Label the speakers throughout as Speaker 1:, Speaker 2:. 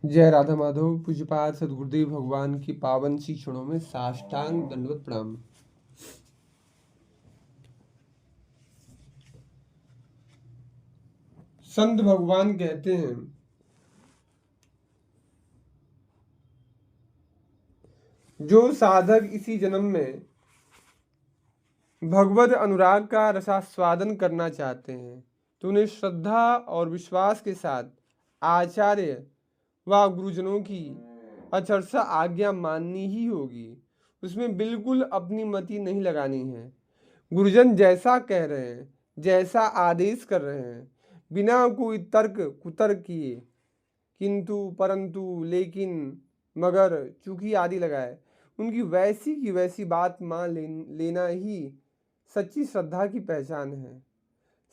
Speaker 1: जय राधा माधव। पूज्यपाद सदगुरुदेव भगवान की पावन सी क्षणों में साष्टांग दंडवत प्रणाम। संत भगवान कहते हैं, जो साधक इसी जन्म में भगवत अनुराग का रसास्वादन करना चाहते हैं तो उन्हें श्रद्धा और विश्वास के साथ आचार्य व गुरुजनों की अचरसा आज्ञा माननी ही होगी। उसमें बिल्कुल अपनी मति नहीं लगानी है। गुरुजन जैसा कह रहे हैं, जैसा आदेश कर रहे हैं, बिना कोई तर्क कुतर्क किए, किंतु परंतु लेकिन मगर चूंकि आदि लगाए, उनकी वैसी की वैसी बात मान लेना ही सच्ची श्रद्धा की पहचान है।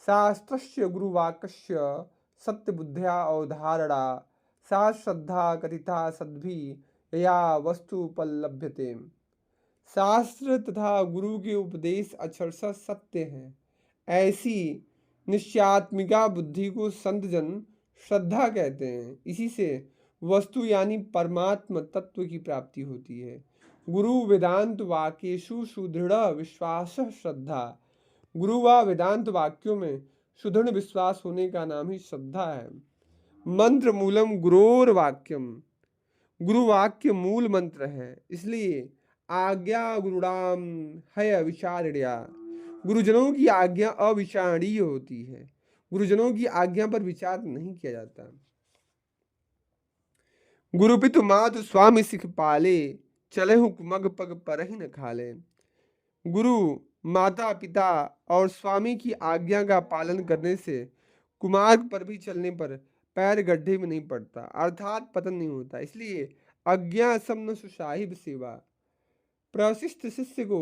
Speaker 1: शास्त्रस्य गुरुवाक्यस्य सत्य बुद्ध्या अवधारणा सा श्रद्धा कथिता सद्भि या वस्तु उपलभ्यते। शास्त्र तथा गुरु के उपदेश अक्षरशः सत्य हैं। ऐसी निश्चयात्मिका बुद्धि को संत जन श्रद्धा कहते हैं। इसी से वस्तु यानी परमात्म तत्व की प्राप्ति होती है। गुरु वेदांत वाक्येषु सुदृढ़ विश्वास श्रद्धा। गुरु व वेदांत वाक्यों में सुदृढ़ विश्वास होने का नाम ही श्रद्धा है। मंत्र मूलम गुरोर वाक्यम, गुरु वाक्य मूल मंत्र है, इसलिए आज्ञा गुरुणाम है अविचार्या। गुरुजनों की आज्ञा अविचारणीय होती है। गुरुजनों की आज्ञा पर विचार नहीं किया जाता। गुरु पितु मातु स्वामी सिख पाले, चले हूँ कुमग पग पर ही न खाले। गुरु माता पिता और स्वामी की आज्ञा का पालन करने से कुमार्ग पर भी चलने पर पैर गड्ढे में नहीं पड़ता, अर्थात पतन नहीं होता। इसलिए अज्ञा समन सुसाहिब सेवा। प्रशिष्ट शिष्य को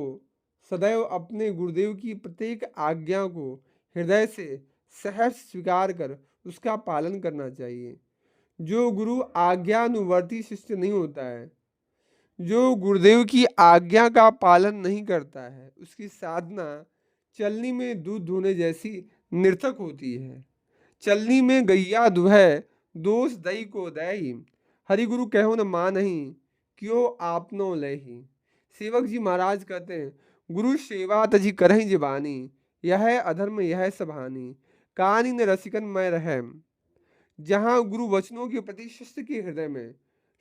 Speaker 1: सदैव अपने गुरुदेव की प्रत्येक आज्ञा को हृदय से सहर्ष स्वीकार कर उसका पालन करना चाहिए। जो गुरु आज्ञानुवर्ती शिष्य नहीं होता है, जो गुरुदेव की आज्ञा का पालन नहीं करता है, उसकी साधना चलनी में दूध धोने जैसी निर्थक होती है। चलनी में गैया दुहै, दोष दई को दई, हरि गुरु कहो न मानही, क्यों आपनो लही। सेवक जी महाराज कहते हैं, गुरु सेवा तजी करही जिबानी, यह अधर्म यह सभानी, कानी न रसिकन मैं रह। जहाँ गुरु वचनों के प्रति शिष्य के हृदय में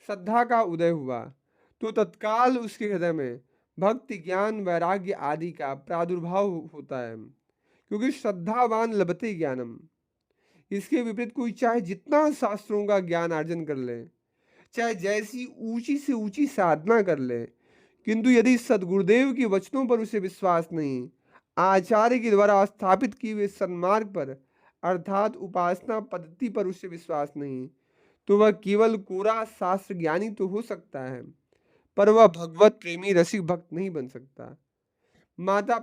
Speaker 1: श्रद्धा का उदय हुआ तो तत्काल उसके हृदय में भक्ति ज्ञान वैराग्य आदि का प्रादुर्भाव होता है, क्योंकि श्रद्धावान लभते ज्ञानम। इसके विपरीत कोई चाहे जितना शास्त्रों का ज्ञान अर्जन कर ले, चाहे जैसी ऊंची से ऊंची साधना कर ले, किंतु यदि सदगुरुदेव के वचनों पर उसे विश्वास नहीं, आचार्य के द्वारा स्थापित किए हुए सन्मार्ग पर अर्थात उपासना पद्धति पर उसे विश्वास नहीं, तो वह केवल कोरा शास्त्र ज्ञानी तो हो सकता है, पर वह भगवत प्रेमी रसिक भक्त नहीं बन सकता। माता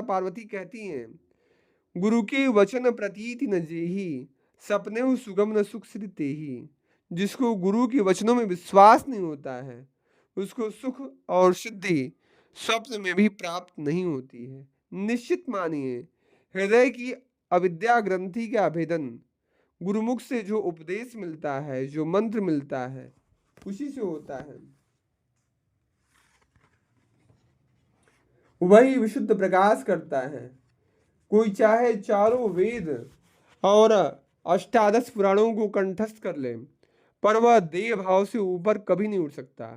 Speaker 1: पार्वती कहती हैं, गुरु के वचन प्रतीति न जेही, सपने सुगम न सुख श्री तेही। जिसको गुरु के वचनों में विश्वास नहीं होता है, उसको सुख और सिद्धि स्वप्न में भी प्राप्त नहीं होती है। निश्चित मानिए, हृदय की अविद्या ग्रंथि का अभेदन गुरुमुख से जो उपदेश मिलता है, जो मंत्र मिलता है, उसी से होता है। वही विशुद्ध प्रकाश करता है। कोई चाहे चारों वेद और अष्टादश पुराणों को कंठस्थ कर ले, पर वह देह भाव से ऊपर कभी नहीं उठ सकता।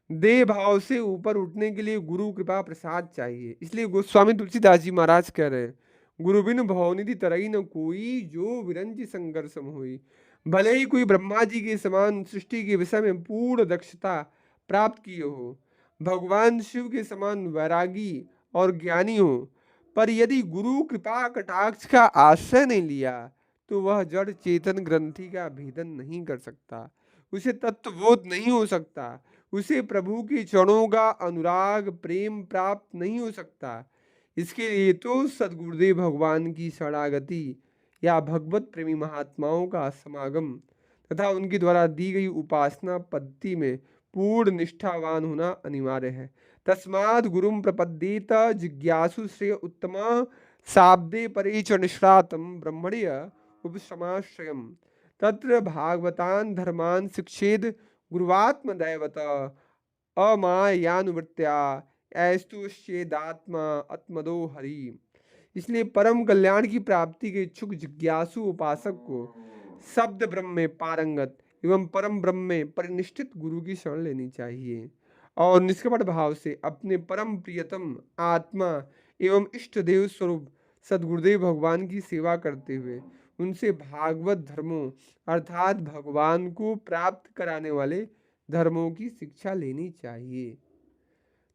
Speaker 1: देह भाव से ऊपर उठने के लिए गुरु कृपा प्रसाद चाहिए। इसलिए गोस्वामी तुलसीदास जी महाराज कह रहे हैं, गुरु बिन भवनिधि तरई न कोई, जो विरंज संघर्षम हुई। भले ही कोई ब्रह्मा जी के समान सृष्टि के विषय में पूर्ण दक्षता प्राप्त किए हो, भगवान शिव के समान वैरागी और ज्ञानी हो, पर यदि गुरु कृपा कटाक्ष का आश्रय नहीं लिया तो वह जड़ चेतन ग्रंथि का भेदन नहीं कर सकता, उसे तत्वबोध नहीं हो सकता, उसे प्रभु के चरणों का अनुराग प्रेम प्राप्त नहीं हो सकता। इसके लिए तो सदगुरुदेव भगवान की शरणागति या भगवत प्रेमी महात्माओं का समागम तथा उनके द्वारा दी गई उपासना पद्धति में पूर्ण निष्ठावान होना अनिवार्य है। तस्माद् गुरुम प्रपद्येत जिज्ञासु श्रेय उत्तम, शाब्दे परे च निष्णातम ब्रह्मण्य उपशमाश्रयम। तत्र भागवतान धर्मान शिक्षेद गुरुवात्मदैवत अमायानुवृत्त्या ऐस्तुष्येदात्मा आत्मदो हरि। इसलिए परम कल्याण की प्राप्ति के इच्छुक जिज्ञासु उपासक को शब्द ब्रह्म में पारंगत एवं परम ब्रह्म में परिनिष्ठित गुरु की शरण लेनी चाहिए और निष्कपट भाव से अपने परम प्रियतम आत्मा एवं इष्ट देव स्वरूप सदगुरुदेव भगवान की सेवा करते हुए उनसे भागवत धर्मों अर्थात भगवान को प्राप्त कराने वाले धर्मों की शिक्षा लेनी चाहिए।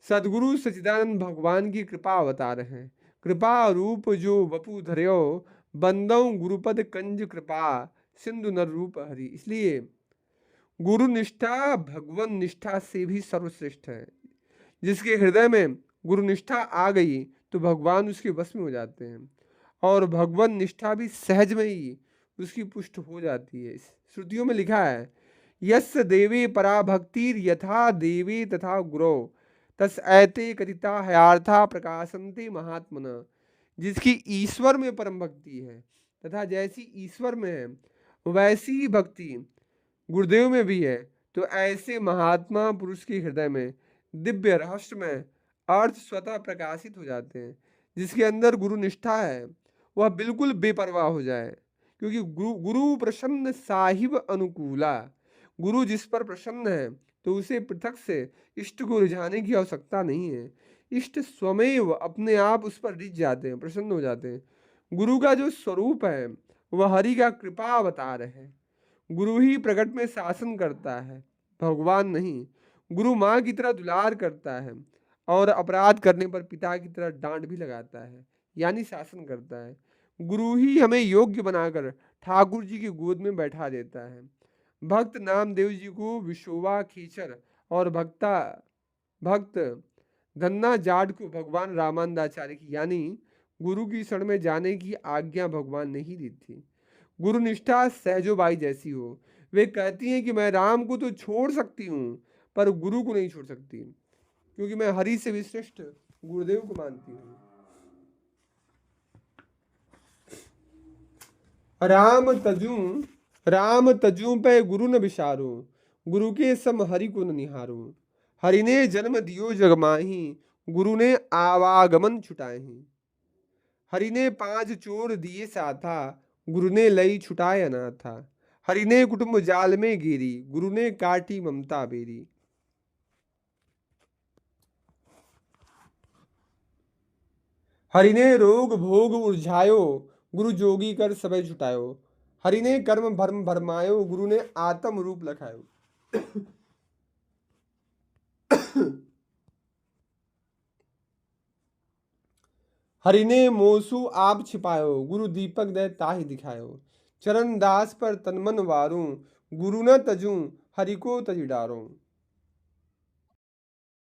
Speaker 1: सदगुरु सच्चिदानंद भगवान की कृपा अवतार हैं। कृपा रूप जो वपु धर्यो बंदौ गुरुपद कंज कृपा सिंधु नर रूप हरि। इसलिए गुरु निष्ठा भगवान निष्ठा से भी सर्वश्रेष्ठ है। जिसके हृदय में गुरु निष्ठा आ गई तो भगवान उसके वश में हो जाते हैं और भगवान निष्ठा भी सहज में ही उसकी पुष्ट हो जाती है। श्रुतियों में लिखा है यस्य देवे परा भक्तिर यथा देवे तथा गुरो तस ऐते कथिता हयार्था प्रकाशन्ते महात्मना। जिसकी ईश्वर में परम भक्ति है तथा जैसी ईश्वर में है वैसी ही भक्ति गुरुदेव में भी है, तो ऐसे महात्मा पुरुष के हृदय में दिव्य रहस्य में अर्थ स्वतः प्रकाशित हो जाते हैं। जिसके अंदर गुरु निष्ठा है वह बिल्कुल बेपरवाह हो जाए, क्योंकि गुरु प्रसन्न साहिब अनुकूला। गुरु जिस पर प्रसन्न है तो उसे पृथक से इष्ट को रिझाने की आवश्यकता नहीं है। इष्ट स्वमेव अपने आप उस पर रिझ जाते हैं, प्रसन्न हो जाते हैं। गुरु का जो स्वरूप है वह हरि का कृपा अवतार है। गुरु ही प्रकट में शासन करता है, भगवान नहीं। गुरु माँ की तरह दुलार करता है और अपराध करने पर पिता की तरह डांट भी लगाता है, यानी शासन करता है। गुरु ही हमें योग्य बनाकर ठाकुर जी की गोद में बैठा देता है। भक्त नामदेव जी को विशोवा खींचर और भक्त धन्ना जाट को भगवान रामानंदाचार्य की यानी गुरु की शरण में जाने की आज्ञा भगवान ने ही दी थी। गुरु निष्ठा सहजोबाई जैसी हो। वे कहती हैं कि मैं राम को तो छोड़ सकती हूँ पर गुरु को नहीं छोड़ सकती, क्योंकि मैं हरि से भी श्रेष्ठ गुरुदेव को मानती हूँ। राम तजू पे गुरु न विसारो, गुरु के सम हरि को न निहारो। हरि ने जन्म दियो जग माही, गुरु ने आवागमन छुटाही। हरि ने 5 चोर दिए साथा, गुरु ने लई छुटाए अनाथा। हरि ने कुटुंब जाल में गिरी, गुरु ने काटी ममता बेरी। हरि ने रोग भोग उलझायो, गुरु जोगी कर सबे छुटायो। हरि ने कर्म भरम भरमायो, गुरु ने आत्म रूप लखायो। हरि ने मोसु आप छिपायो, गुरु दीपक दे ताहि दिखायो। चरण दास पर तन मन वारूं, गुरु न तजूं हरि को तज डारूं।